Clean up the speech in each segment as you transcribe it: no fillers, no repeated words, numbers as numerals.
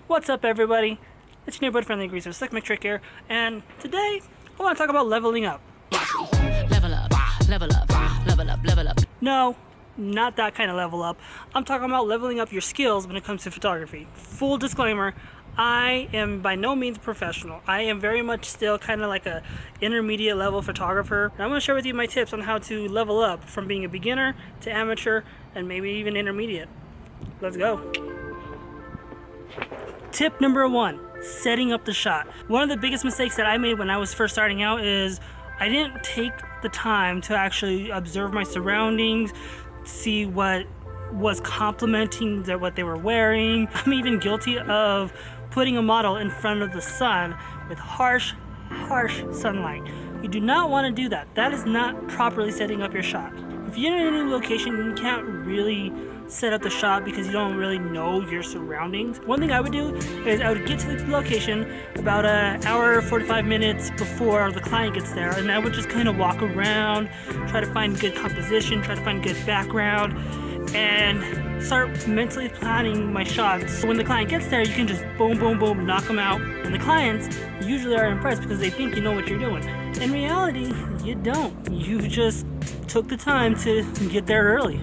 What's up, everybody? It's your neighborhood friendly greaser, Slick McTrick here, and today I want to talk about leveling up. Level up, level up, level up, level up. No, not that kind of level up. I'm talking about leveling up your skills when it comes to photography. Full disclaimer, I am by no means a professional. I am very much still kind of like a intermediate level photographer. And I'm going to share with you my tips on how to level up from being a beginner to amateur and maybe even intermediate. Let's go. Tip number 1, setting up the shot. One of the biggest mistakes that I made when I was first starting out is I didn't take the time to actually observe my surroundings, see what was complementing what they were wearing. I'm even guilty of putting a model in front of the sun with harsh sunlight. You do not want to do that. That is not properly setting up your shot. If you're in a new location, you can't really set up the shot because you don't really know your surroundings. One thing I would do is I would get to the location about an hour, 45 minutes before the client gets there, and I would just kind of walk around, try to find good composition, try to find good background, and start mentally planning my shots. So when the client gets there, you can just boom, boom, boom, knock them out. And the clients usually are impressed because they think you know what you're doing. In reality, you don't. You just took the time to get there early.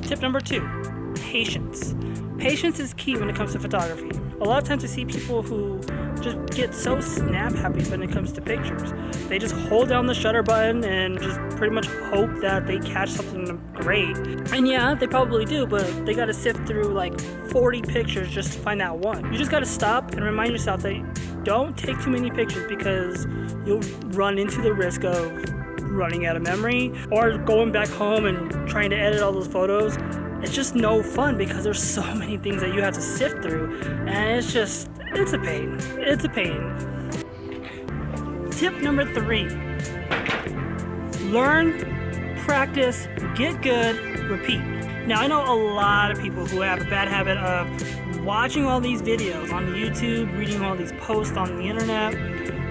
Tip number 2, patience. Patience is key when it comes to photography. A lot of times I see people who just get so snap happy when it comes to pictures. They just hold down the shutter button and just pretty much hope that they catch something great. And yeah, they probably do, but they gotta sift through like 40 pictures just to find that one. You just gotta stop and remind yourself that don't take too many pictures because you'll run into the risk of running out of memory or going back home and trying to edit all those photos. It's just no fun because there's so many things that you have to sift through, and it's a pain. It's a pain. Tip number 3, learn, practice, get good, repeat. Now I know a lot of people who have a bad habit of watching all these videos on YouTube, reading all these posts on the internet,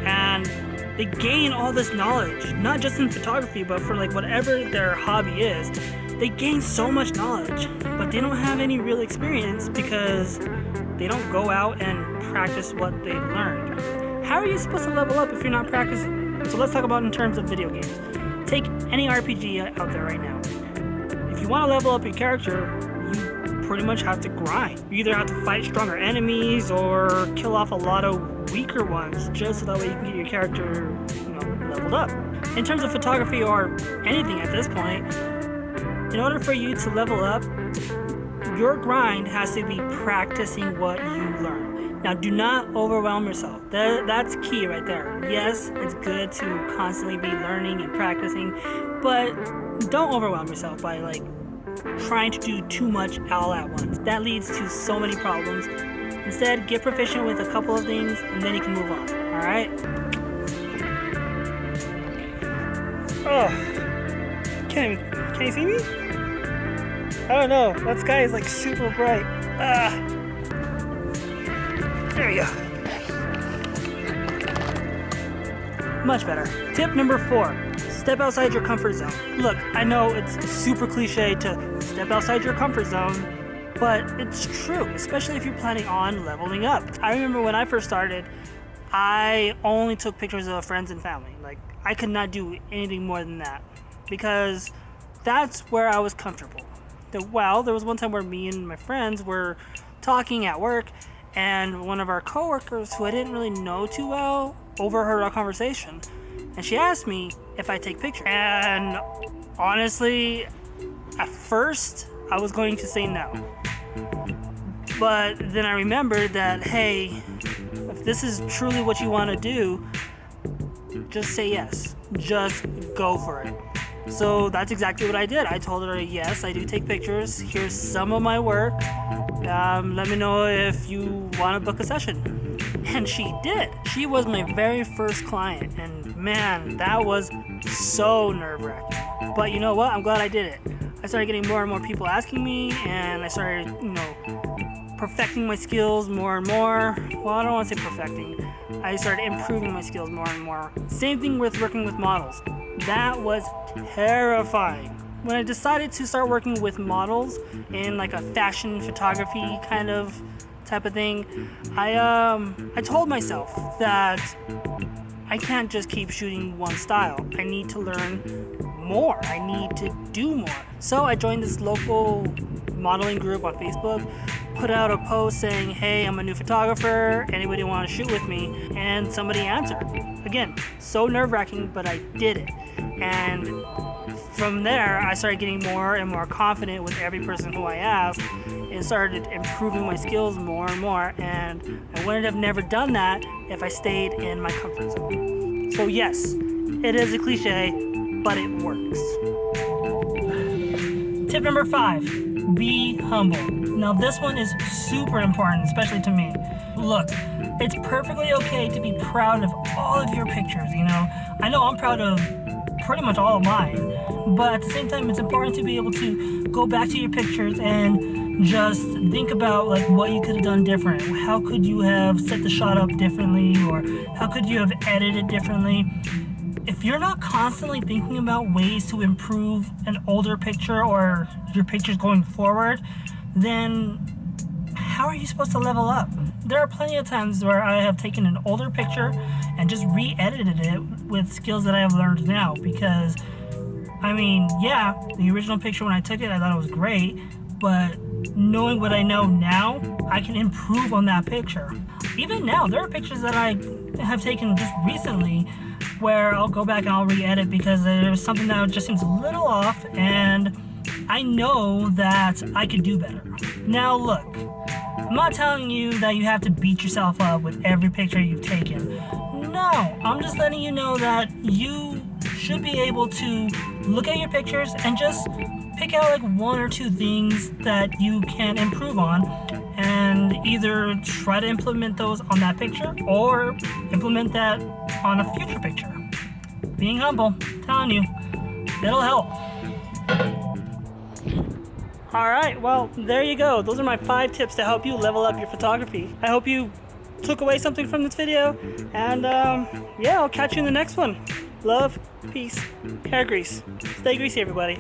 and they gain all this knowledge, not just in photography, but for like whatever their hobby is. They gain so much knowledge, but they don't have any real experience because they don't go out and practice what they've learned. How are you supposed to level up if you're not practicing? So let's talk about in terms of video games. Take any RPG out there right now. If you want to level up your character, you pretty much have to grind. You either have to fight stronger enemies or kill off a lot of weaker ones just so that way you can get your character, leveled up. In terms of photography or anything at this point, in order for you to level up, your grind has to be practicing what you learn. Now, do not overwhelm yourself. That's key right there. Yes, it's good to constantly be learning and practicing, but don't overwhelm yourself by trying to do too much all at once. That leads to so many problems. Instead, get proficient with a couple of things and then you can move on. All right? Oh, can you see me? I don't know. That sky is super bright. There you go. Much better. Tip number 4, step outside your comfort zone. Look, I know it's super cliche to step outside your comfort zone, but it's true, especially if you're planning on leveling up. I remember when I first started, I only took pictures of friends and family. I could not do anything more than that because that's where I was comfortable. There was one time where me and my friends were talking at work, and one of our coworkers, who I didn't really know too well, overheard our conversation, and she asked me if I take pictures. And honestly, at first, I was going to say no. But then I remembered that, hey, if this is truly what you want to do, just say yes. Just go for it. So that's exactly what I did. I told her, yes, I do take pictures. Here's some of my work. Let me know if you want to book a session. And she did. She was my very first client. And man, that was so nerve-wracking. But you know what? I'm glad I did it. I started getting more and more people asking me, and I started, perfecting my skills more and more. Well, I don't want to say perfecting. I started improving my skills more and more. Same thing with working with models. That was terrifying. When I decided to start working with models in a fashion photography kind of type of thing, I told myself that I can't just keep shooting one style. I need to learn more. I need to do more. So I joined this local modeling group on Facebook, put out a post saying, hey, I'm a new photographer, anybody want to shoot with me? And somebody answered. Again, so nerve-wracking, but I did it. And from there, I started getting more and more confident with every person who I asked, and started improving my skills more and more. And I wouldn't have never done that if I stayed in my comfort zone. So yes, it is a cliche, but it works. Tip number 5, be humble. Now this one is super important, especially to me. Look, it's perfectly okay to be proud of all of your pictures, you know. I know I'm proud of pretty much all of mine, but at the same time, it's important to be able to go back to your pictures and just think about like what you could have done different. How could you have set the shot up differently, or how could you have edited differently? If you're not constantly thinking about ways to improve an older picture or your pictures going forward, then how are you supposed to level up? There are plenty of times where I have taken an older picture and just re-edited it with skills that I have learned now, because I mean, yeah, the original picture when I took it, I thought it was great, but knowing what I know now, I can improve on that picture. Even now, there are pictures that I have taken just recently where I'll go back and I'll re-edit because there's something that just seems a little off, and I know that I could do better. Now look, I'm not telling you that you have to beat yourself up with every picture you've taken. No, I'm just letting you know that you should be able to look at your pictures and just pick out like 1 or 2 things that you can improve on, and either try to implement those on that picture or implement that on a future picture. Being humble, I'm telling you, it'll help. Alright, well, there you go. Those are my 5 tips to help you level up your photography. I hope you took away something from this video, and yeah, I'll catch you in the next one. Love, peace, hair grease. Stay greasy, everybody.